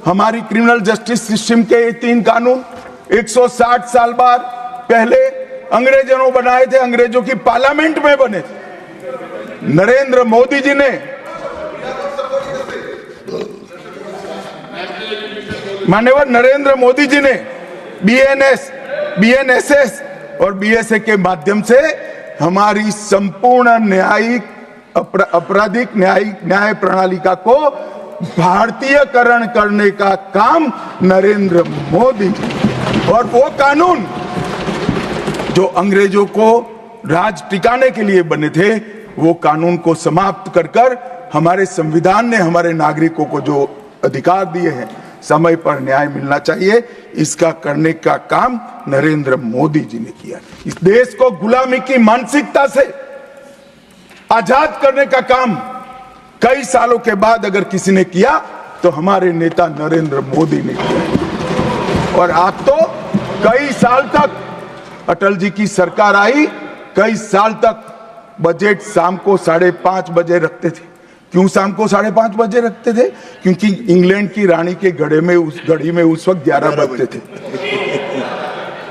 हमारी criminal justice system के ये 3 कानून 160 साल बाद पहले अंग्रेजों ने बनाए थे, अंग्रेजों की पार्लियामेंट में बने थे। नरेंद्र मोदी जी ने, माननीय नरेंद्र मोदी जी ने बीएनएस, बीएनएसएस और बीएसए के माध्यम से हमारी संपूर्ण न्यायिक आपराधिक न्याय प्रणालिका को भारतीयकरण करने का काम नरेंद्र मोदी, और वो कानून जो अंग्रेजों को राज टिकाने के लिए बने थे, वो कानून को समाप्त कर हमारे संविधान ने हमारे नागरिकों को जो अधिकार दिए हैं, समय पर न्याय मिलना चाहिए, इसका करने का काम नरेंद्र मोदी जी ने किया। इस देश को गुलामी की मानसिकता से आजाद करने का काम कई सालों के बाद अगर किसी ने किया तो हमारे नेता नरेंद्र मोदी ने किया। और आप तो कई साल तक, अटल जी की सरकार आई, कई साल तक बजट शाम को 5:30 बजे रखते थे। क्यों शाम को 5:30 बजे रखते थे? क्योंकि इंग्लैंड की रानी के घड़ी में उस वक्त 11 बजते थे।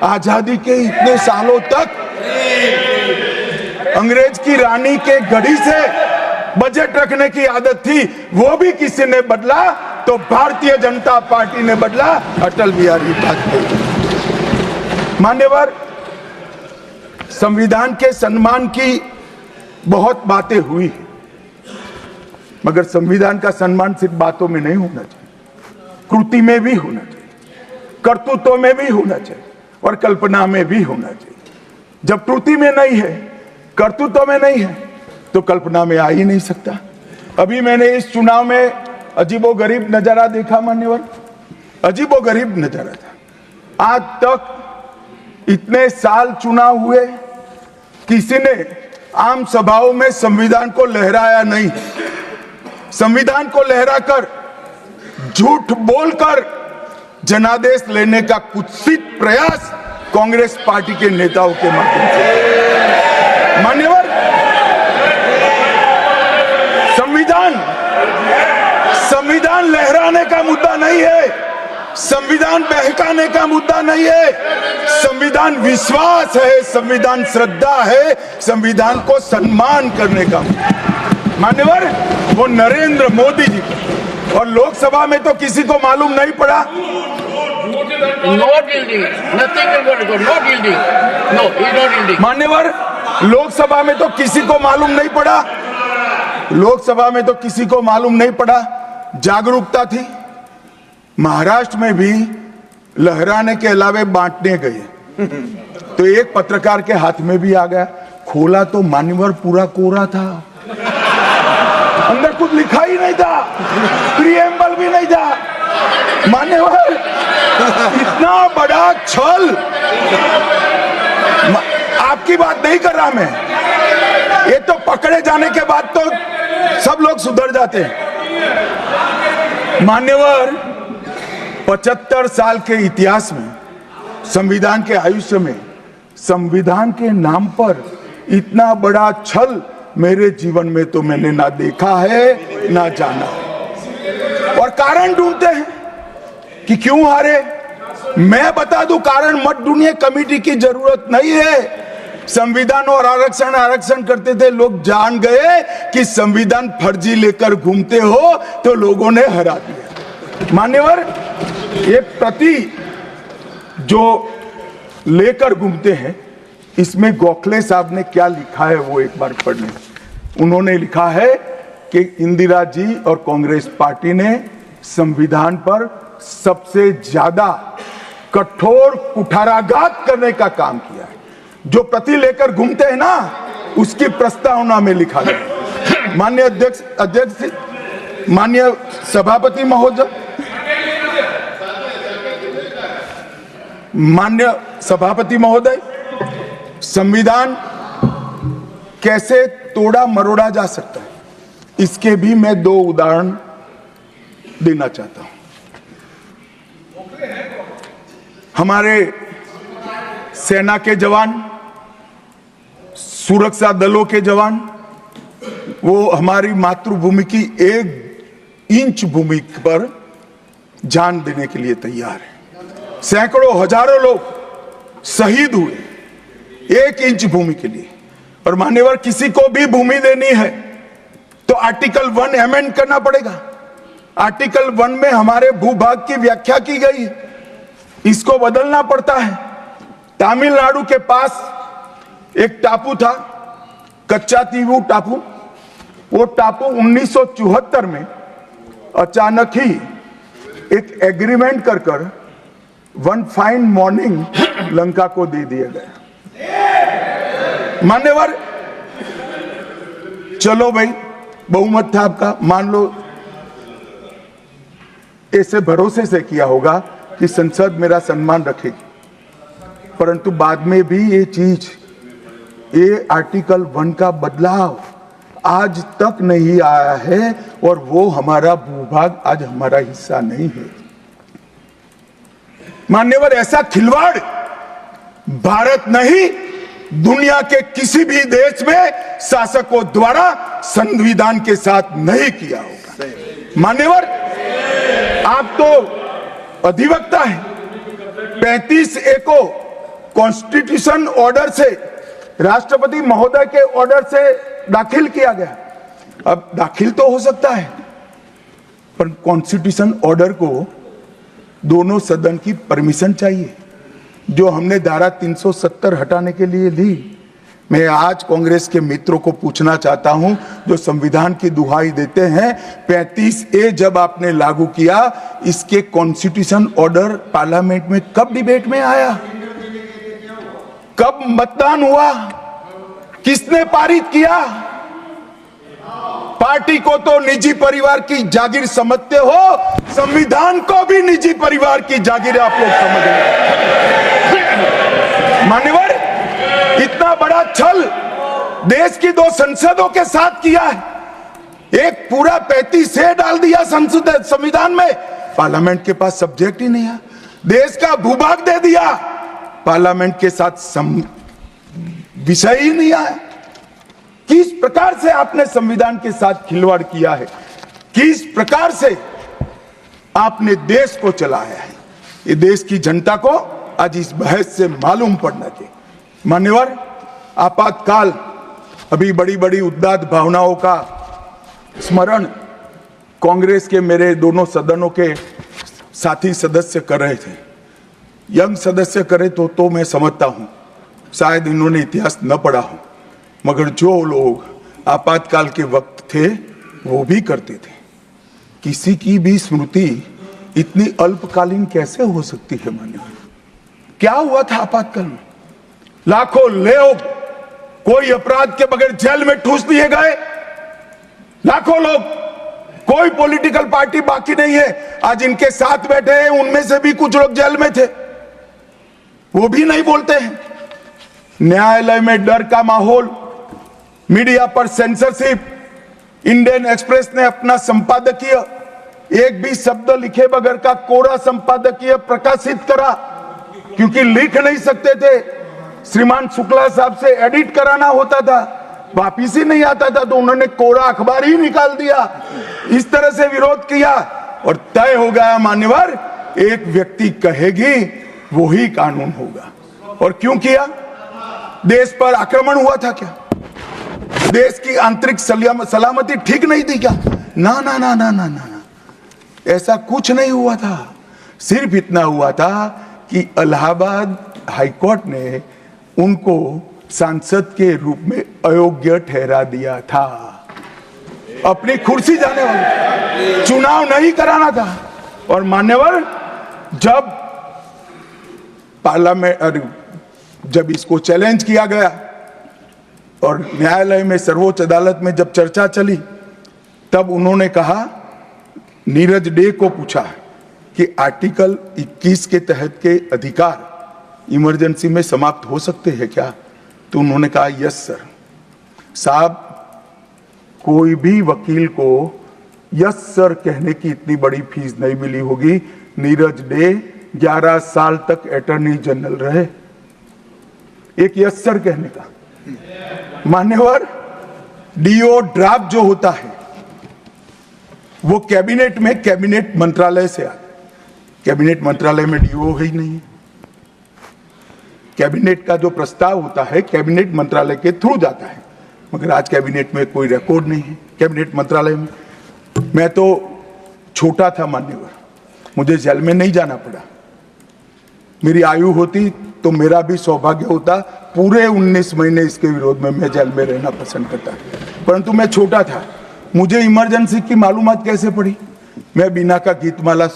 आजादी के इतने सालों तक अंग्रेज की रानी के घड़ी से बजट रखने की आदत थी, वो भी किसी ने बदला तो भारतीय जनता पार्टी ने बदला, अटल बिहारी वाजपेयी। मान्यवर, संविधान के सम्मान की बहुत बातें हुई, मगर संविधान का सम्मान सिर्फ बातों में नहीं होना चाहिए, कृति में भी होना चाहिए, कर्तृत्व में भी होना चाहिए और कल्पना में भी होना चाहिए। जब कृति में नहीं है, कर्तृत्व में नहीं है, तो कल्पना में आ ही नहीं सकता। अभी मैंने इस चुनाव में अजीबोगरीब नजारा देखा मान्यवर, अजीबोगरीब नजारा था। आज तक इतने साल चुनाव हुए, किसी ने आम सभाओं में संविधान को लहराया नहीं। संविधान को लहराकर, झूठ बोलकर जनादेश लेने का कुत्सित प्रयास कांग्रेस पार्टी के नेताओं के माध्यम से। मान्यवर, संविधान लहराने का मुद्दा नहीं है, संविधान बहकाने का मुद्दा नहीं है, संविधान विश्वास है, संविधान श्रद्धा है, संविधान को सम्मान करने का। मान्यवर, वो नरेंद्र मोदी जी को, और लोकसभा में तो किसी को मालूम नहीं पड़ा। मान्यवर, लोकसभा में तो किसी को मालूम नहीं पड़ा, लोकसभा में तो किसी को मालूम नहीं पड़ा। जागरूकता थी। महाराष्ट्र में भी लहराने के अलावे बांटने गए तो एक पत्रकार के हाथ में भी आ गया, खोला तो मान्यवर पूरा कोरा था, अंदर कुछ लिखा ही नहीं था, प्रीएम्बल भी नहीं था। मान्यवर, इतना बड़ा छल, आपकी बात नहीं कर रहा मैं, ये तो पकड़े जाने के बाद तो सब लोग सुधर जाते हैं। मान्यवर, 75 साल के इतिहास में, संविधान के आयुष्य में, संविधान के नाम पर इतना बड़ा छल मेरे जीवन में तो मैंने ना देखा है ना जाना। और कारण ढूंढते हैं कि क्यों हारे। मैं बता दूं, कारण मत ढूंढिए, कमेटी की जरूरत नहीं है। संविधान और आरक्षण करते थे, लोग जान गए कि संविधान फर्जी लेकर घूमते हो तो लोगों ने हरा दिया। मान्यवर, ये प्रति जो लेकर घूमते हैं, इसमें गोखले साहब ने क्या लिखा है वो एक बार पढ़ लें। उन्होंने लिखा है कि इंदिरा जी और कांग्रेस पार्टी ने संविधान पर सबसे ज्यादा कठोर कुठाराघात करने का काम किया है। जो प्रति लेकर घूमते हैं ना, उसकी प्रस्तावना में लिखा गया। माननीय अध्यक्ष, माननीय सभापति महोदय, माननीय सभापति महोदय, संविधान कैसे तोड़ा मरोड़ा जा सकता है, इसके भी मैं 2 उदाहरण देना चाहता हूं। हमारे सेना के जवान, सुरक्षा दलों के जवान, वो हमारी मातृभूमि की 1 इंच भूमि पर जान देने के लिए तैयार है। सैकड़ों हजारों लोग शहीद हुए 1 इंच भूमि के लिए। और मान्यवर, किसी को भी भूमि देनी है तो आर्टिकल 1 अमेंड करना पड़ेगा। आर्टिकल 1 में हमारे भूभाग की व्याख्या की गई है, इसको बदलना पड़ता है। तमिलनाडु के पास एक टापू था, कच्चातीवू टापू। वो टापू 1974 में अचानक ही एक एग्रीमेंट कर वन फाइन मॉर्निंग लंका को दे दिया गया। मान्यवर, चलो भाई, बहुमत था आपका, मान लो ऐसे भरोसे से किया होगा कि संसद मेरा सम्मान रखेगी, परंतु बाद में भी ये चीज, ये आर्टिकल 1 का बदलाव आज तक नहीं आया है और वो हमारा भूभाग आज हमारा हिस्सा नहीं है। मान्यवर, ऐसा खिलवाड़ भारत नहीं, दुनिया के किसी भी देश में शासकों द्वारा संविधान के साथ नहीं किया होगा। मान्यवर, आप तो अधिवक्ता हैं। 35A को कॉन्स्टिट्यूशन ऑर्डर से, राष्ट्रपति महोदय के ऑर्डर से दाखिल किया गया। अब दाखिल तो हो सकता है, पर कॉन्स्टिट्यूशन ऑर्डर को दोनों सदन की परमिशन चाहिए, जो हमने धारा 370 हटाने के लिए ली। मैं आज कांग्रेस के मित्रों को पूछना चाहता हूं, जो संविधान की दुहाई देते हैं, 35A जब आपने लागू किया, इसके कॉन्स्टिट्यूशन ऑर्डर पार्लियामेंट में कब डिबेट में आया, कब मतदान हुआ, किसने पारित किया? पार्टी को तो निजी परिवार की जागीर समझते हो, संविधान को भी निजी परिवार की जागीर आप लोग समझ रहे। मान्यवर, इतना बड़ा छल देश की 2 संसदों के साथ किया है। एक पूरा 35A डाल दिया संसद संविधान में, पार्लियामेंट के पास सब्जेक्ट ही नहीं है। देश का भूभाग दे दिया, पार्लियामेंट के साथ विषय ही नहीं आया। किस प्रकार से आपने संविधान के साथ खिलवाड़ किया है, किस प्रकार से आपने देश को चलाया है, ये देश की जनता को आज इस बहस से मालूम पड़ना चाहिए। मान्यवर, आपातकाल, अभी बड़ी बड़ी उदात्त भावनाओं का स्मरण कांग्रेस के मेरे दोनों सदनों के साथी सदस्य कर रहे थे। यंग सदस्य करे तो मैं समझता हूं, शायद इन्होंने इतिहास न पढ़ा हो, मगर जो लोग आपातकाल के वक्त थे वो भी करते थे। किसी की भी स्मृति इतनी अल्पकालीन कैसे हो सकती है? मान्यवर, क्या हुआ था आपातकाल में? लाखों लोग कोई अपराध के बगैर जेल में ठूस दिए गए। लाखों लोग, कोई पॉलिटिकल पार्टी बाकी नहीं है। आज इनके साथ बैठे हैं, उनमें से भी कुछ लोग जेल में थे, वो भी नहीं बोलते हैं। न्यायालय में डर का माहौल, मीडिया पर सेंसरशिप। इंडियन एक्सप्रेस ने अपना संपादकीय एक भी शब्द लिखे बगैर का कोरा संपादकीय प्रकाशित करा, क्योंकि लिख नहीं सकते थे। श्रीमान शुक्ला साहब से एडिट कराना होता था, वापिस ही नहीं आता था, तो उन्होंने कोरा अखबार ही निकाल दिया। इस तरह से विरोध किया और तय हो गया मान्यवर, एक व्यक्ति कहेगी वही कानून होगा। और क्यों किया? देश पर आक्रमण हुआ था क्या? देश की आंतरिक सलामती ठीक नहीं थी क्या? ना ना ना ना ना ना, ऐसा कुछ नहीं हुआ था। सिर्फ इतना हुआ था कि इलाहाबाद हाईकोर्ट ने उनको सांसद के रूप में अयोग्य ठहरा दिया था। अपनी कुर्सी जाने वाले, चुनाव नहीं कराना था। और मान्यवर, जब पार्लियामेंट, जब इसको चैलेंज किया गया और न्यायालय में, सर्वोच्च अदालत में जब चर्चा चली, तब उन्होंने कहा, नीरज डे को पूछा कि आर्टिकल 21 के तहत के अधिकार इमरजेंसी में समाप्त हो सकते हैं क्या? तो उन्होंने कहा यस सर। साहब, कोई भी वकील को यस सर कहने की इतनी बड़ी फीस नहीं मिली होगी। नीरज डे 11 साल तक अटॉर्नी जनरल रहे, एक यस सर कहने का। मान्यवर, डीओ ड्राफ्ट जो होता है वो कैबिनेट में, कैबिनेट मंत्रालय से आता है। कैबिनेट मंत्रालय में डीओ ही नहीं है। कैबिनेट का जो प्रस्ताव होता है कैबिनेट मंत्रालय के थ्रू जाता है, मगर आज कैबिनेट में कोई रिकॉर्ड नहीं है। कैबिनेट मंत्रालय में मैं तो छोटा था मान्यवर, मुझे जेल में नहीं जाना पड़ा। मेरी आयु होती तो मेरा भी सौभाग्य होता, पूरे 19 महीने इसके विरोध में मैं जेल में रहना पसंद करता, परंतु मैं छोटा था। मुझे इमरजेंसी की मालूमात कैसे पड़ी? मैं बीना का गीतमाला